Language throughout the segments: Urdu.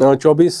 24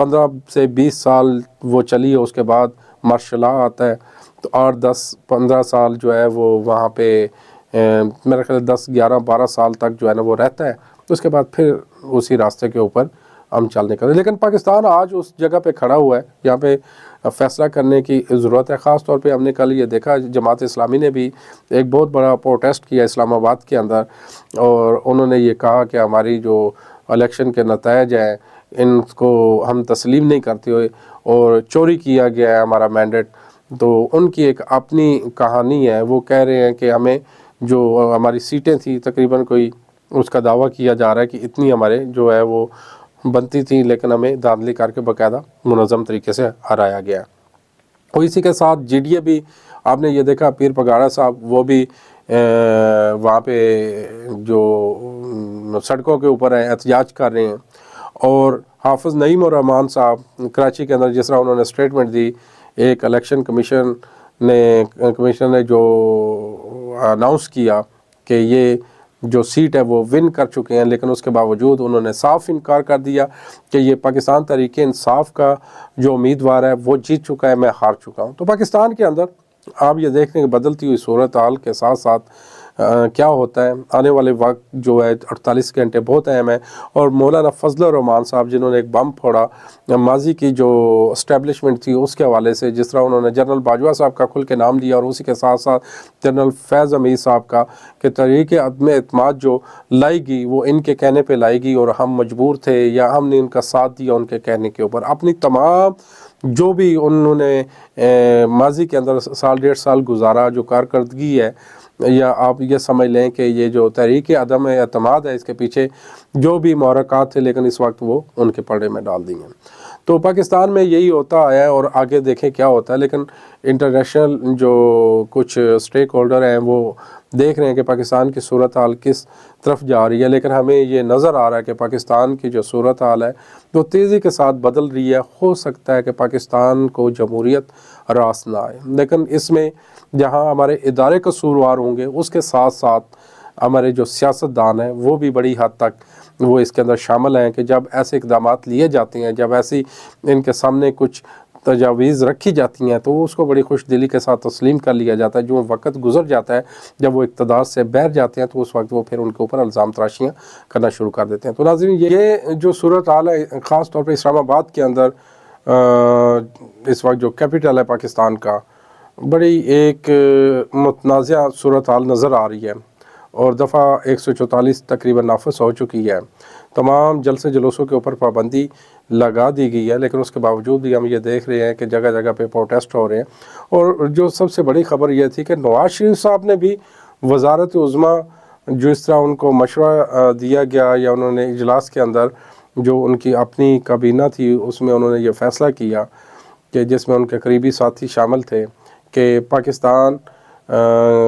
15 سے 20 سال وہ چلی ہے، اس کے بعد مارشل لا آتا ہے، تو 8 10 15 سال جو ہے وہ وہاں پہ میرا خیال 10 11 12 سال تک جو ہے نا وہ رہتا ہے، تو اس کے بعد پھر اسی راستے کے اوپر ہم چلنے کا. لیکن پاکستان آج اس جگہ پہ کھڑا ہوا ہے یہاں پہ فیصلہ کرنے کی ضرورت ہے. خاص طور پہ ہم نے کل یہ دیکھا جماعت اسلامی نے بھی ایک بہت بڑا پروٹیسٹ کیا اسلام آباد کے اندر، اور انہوں نے یہ کہا کہ ہماری جو الیکشن کے نتائج ہیں ان کو ہم تسلیم نہیں کرتے ہوئے اور چوری کیا گیا ہے ہمارا مینڈیٹ. تو ان کی ایک اپنی کہانی ہے، وہ کہہ رہے ہیں کہ ہمیں جو ہماری سیٹیں تھیں تقریباً کوئی اس کا دعویٰ کیا جا رہا ہے کہ اتنی ہمارے جو ہے وہ بنتی تھیں، لیکن ہمیں دھاندلی کر کے باقاعدہ منظم طریقے سے ہرایا گیا. اور اسی کے ساتھ جی ڈی اے بھی آپ نے یہ دیکھا، پیر پگاڑا صاحب وہ بھی وہاں پہ جو سڑکوں کے اوپر ہیں احتجاج کر رہے ہیں. اور حافظ نعیم الرحمان صاحب کراچی کے اندر جس طرح انہوں نے اسٹیٹمنٹ دی، ایک الیکشن کمیشن نے جو اناؤنس کیا کہ یہ جو سیٹ ہے وہ ون کر چکے ہیں، لیکن اس کے باوجود انہوں نے صاف انکار کر دیا کہ یہ پاکستان تحریک انصاف کا جو امیدوار ہے وہ جیت چکا ہے، میں ہار چکا ہوں. تو پاکستان کے اندر آپ یہ دیکھیں کہ بدلتی ہوئی صورتحال کے ساتھ ساتھ کیا ہوتا ہے. آنے والے وقت جو ہے 48 گھنٹے بہت اہم ہے. اور مولانا فضل الرحمان صاحب جنہوں نے ایک بم پھوڑا ماضی کی جو اسٹیبلشمنٹ تھی اس کے حوالے سے، جس طرح انہوں نے جنرل باجوہ صاحب کا کھل کے نام لیا اور اسی کے ساتھ ساتھ جنرل فیض امیر صاحب کا، کہ تحریک عدم اعتماد جو لائی گی وہ ان کے کہنے پہ لائی گی اور ہم مجبور تھے یا ہم نے ان کا ساتھ دیا ان کے کہنے کے اوپر. اپنی تمام جو بھی انہوں نے ماضی کے اندر سال 1.5 سال گزارا، جو کارکردگی ہے، یا آپ یہ سمجھ لیں کہ یہ جو تحریک عدم اعتماد ہے اس کے پیچھے جو بھی محرکات تھے، لیکن اس وقت وہ ان کے پردے میں ڈال دی ہیں. تو پاکستان میں یہی ہوتا آیا ہے اور آگے دیکھیں کیا ہوتا ہے. لیکن انٹرنیشنل جو کچھ سٹیک ہولڈر ہیں وہ دیکھ رہے ہیں کہ پاکستان کی صورتحال کس طرف جا رہی ہے، لیکن ہمیں یہ نظر آ رہا ہے کہ پاکستان کی جو صورتحال ہے وہ تیزی کے ساتھ بدل رہی ہے. ہو سکتا ہے کہ پاکستان کو جمہوریت راس نہ آئے، لیکن اس میں جہاں ہمارے ادارے قصوروار ہوں گے اس کے ساتھ ساتھ ہمارے جو سیاستدان ہیں وہ بھی بڑی حد تک وہ اس کے اندر شامل ہیں کہ جب ایسے اقدامات لیے جاتے ہیں، جب ایسی ان کے سامنے کچھ تجاویز رکھی جاتی ہیں تو اس کو بڑی خوش دلی کے ساتھ تسلیم کر لیا جاتا ہے. جو وقت گزر جاتا ہے، جب وہ اقتدار سے باہر جاتے ہیں تو اس وقت وہ پھر ان کے اوپر الزام تراشیاں کرنا شروع کر دیتے ہیں. تو ناظرین، یہ جو صورتحال ہے خاص طور پہ اسلام آباد کے اندر اس وقت جو کیپٹل ہے پاکستان کا، بڑی ایک متنازع صورتحال نظر آ رہی ہے اور دفعہ 144 تقریباً نافذ ہو چکی ہے. تمام جلسے جلوسوں کے اوپر پابندی لگا دی گئی ہے، لیکن اس کے باوجود بھی ہم یہ دیکھ رہے ہیں کہ جگہ جگہ پہ پروٹیسٹ ہو رہے ہیں. اور جو سب سے بڑی خبر یہ تھی کہ نواز شریف صاحب نے بھی وزارت عظمیٰ جو اس طرح ان کو مشورہ دیا گیا یا انہوں نے اجلاس کے اندر جو ان کی اپنی کابینہ تھی اس میں انہوں نے یہ فیصلہ کیا کہ جس میں ان کے قریبی ساتھی شامل تھے کہ پاکستان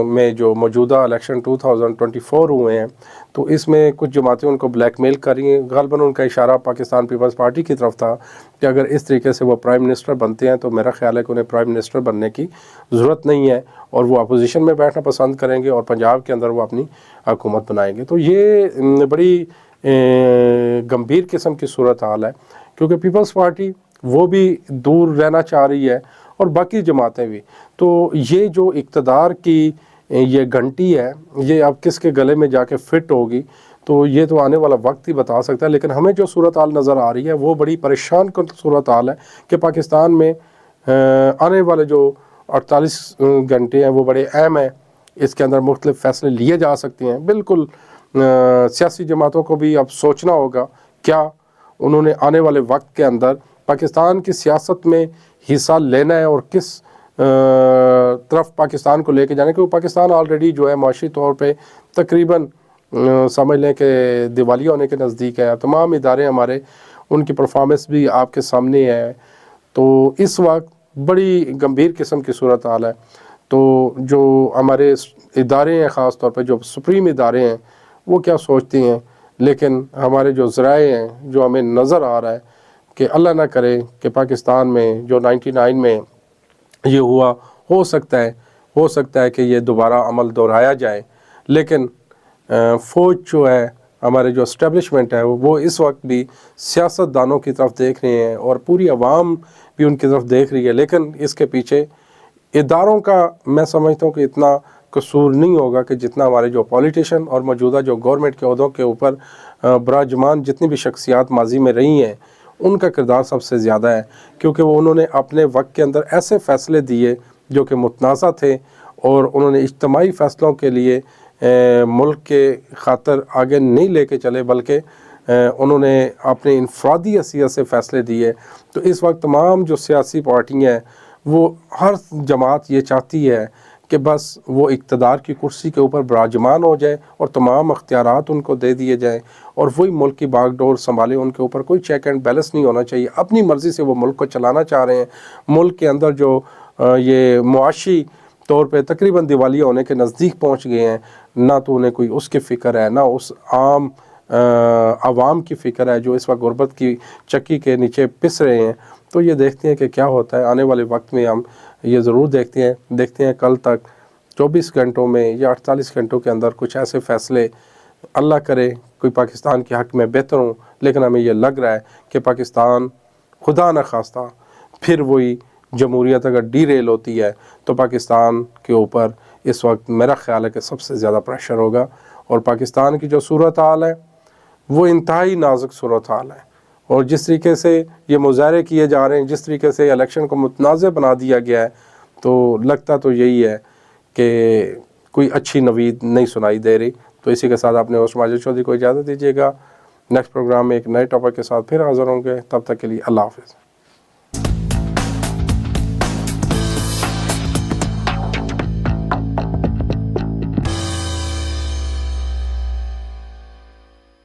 میں جو موجودہ الیکشن 2024 ہوئے ہیں تو اس میں کچھ جماعتیں ان کو بلیک میل کر رہی ہیں. غالباً ان کا اشارہ پاکستان پیپلز پارٹی کی طرف تھا کہ اگر اس طریقے سے وہ پرائم منسٹر بنتے ہیں تو میرا خیال ہے کہ انہیں پرائم منسٹر بننے کی ضرورت نہیں ہے اور وہ اپوزیشن میں بیٹھنا پسند کریں گے اور پنجاب کے اندر وہ اپنی حکومت بنائیں گے. تو یہ بڑی گمبھیر قسم کی صورتحال ہے کیونکہ پیپلز پارٹی وہ بھی دور رہنا چاہ رہی ہے اور باقی جماعتیں بھی. تو یہ جو اقتدار کی یہ گھنٹی ہے یہ اب کس کے گلے میں جا کے فٹ ہوگی تو یہ تو آنے والا وقت ہی بتا سکتا ہے. لیکن ہمیں جو صورتحال نظر آ رہی ہے وہ بڑی پریشان کن صورتحال ہے کہ پاکستان میں آنے والے جو 48 گھنٹے ہیں وہ بڑے اہم ہیں. اس کے اندر مختلف فیصلے لیے جا سکتے ہیں. بالکل سیاسی جماعتوں کو بھی اب سوچنا ہوگا کیا انہوں نے آنے والے وقت کے اندر پاکستان کی سیاست میں حصہ لینا ہے اور کس طرف پاکستان کو لے کے جانا. کیونکہ پاکستان آلریڈی جو ہے معاشی طور پہ تقریباً سمجھ لیں کہ دیوالیہ ہونے کے نزدیک ہے. تمام ادارے ہمارے ان کی پرفارمنس بھی آپ کے سامنے ہے. تو اس وقت بڑی گمبھیر قسم کی صورتحال ہے. تو جو ہمارے ادارے ہیں خاص طور پہ جو سپریم ادارے ہیں وہ کیا سوچتے ہیں، لیکن ہمارے جو ذرائع ہیں جو ہمیں نظر آ رہا ہے کہ اللہ نہ کرے کہ پاکستان میں جو 99 میں یہ ہوا ہو سکتا ہے کہ یہ دوبارہ عمل دہرایا جائے. لیکن فوج جو ہے ہمارے جو اسٹیبلشمنٹ ہے وہ اس وقت بھی سیاست دانوں کی طرف دیکھ رہے ہیں اور پوری عوام بھی ان کی طرف دیکھ رہی ہے، لیکن اس کے پیچھے اداروں کا میں سمجھتا ہوں کہ اتنا قصور نہیں ہوگا کہ جتنا ہمارے جو پولیٹیشین اور موجودہ جو گورنمنٹ کے عہدوں کے اوپر براجمان جتنی بھی شخصیات ماضی میں رہی ہیں ان کا کردار سب سے زیادہ ہے، کیونکہ وہ انہوں نے اپنے وقت کے اندر ایسے فیصلے دیے جو کہ متنازع تھے، اور انہوں نے اجتماعی فیصلوں کے لیے ملک کے خاطر آگے نہیں لے کے چلے، بلکہ انہوں نے اپنے انفرادی حیثیت سے فیصلے دیے۔ تو اس وقت تمام جو سیاسی پارٹیاں ہیں وہ ہر جماعت یہ چاہتی ہے کہ بس وہ اقتدار کی کرسی کے اوپر براجمان ہو جائے اور تمام اختیارات ان کو دے دیے جائیں، اور وہی ملک کی باغ ڈور سنبھالے، ان کے اوپر کوئی چیک اینڈ بیلنس نہیں ہونا چاہیے۔ اپنی مرضی سے وہ ملک کو چلانا چاہ رہے ہیں۔ ملک کے اندر جو یہ معاشی طور پہ تقریباً دیوالیہ ہونے کے نزدیک پہنچ گئے ہیں، نہ تو انہیں کوئی اس کی فکر ہے، نہ اس عام عوام کی فکر ہے جو اس وقت غربت کی چکی کے نیچے پس رہے ہیں۔ تو یہ دیکھتے ہیں کہ کیا ہوتا ہے آنے والے وقت میں، ہم یہ ضرور دیکھتے ہیں کل تک 24 گھنٹوں میں یا 48 گھنٹوں کے اندر کچھ ایسے فیصلے، اللہ کرے کوئی پاکستان کے حق میں بہتر ہوں، لیکن ہمیں یہ لگ رہا ہے کہ پاکستان خدا نہ خواستہ پھر وہی جمہوریت اگر ڈی ریل ہوتی ہے تو پاکستان کے اوپر اس وقت میرا خیال ہے کہ سب سے زیادہ پریشر ہوگا، اور پاکستان کی جو صورتحال ہے وہ انتہائی نازک صورتحال ہے، اور جس طریقے سے یہ مظاہرے کیے جا رہے ہیں، جس طریقے سے الیکشن کو متنازع بنا دیا گیا ہے، تو لگتا تو یہی ہے کہ کوئی اچھی نوید نہیں سنائی دے رہی۔ تو اسی کے ساتھ اپنے ہوسٹ ماجد چودھری کو اجازت دیجیے گا، نیکسٹ پروگرام میں ایک نئے ٹاپک کے ساتھ پھر حاضر ہوں گے، تب تک کے لیے اللہ حافظ۔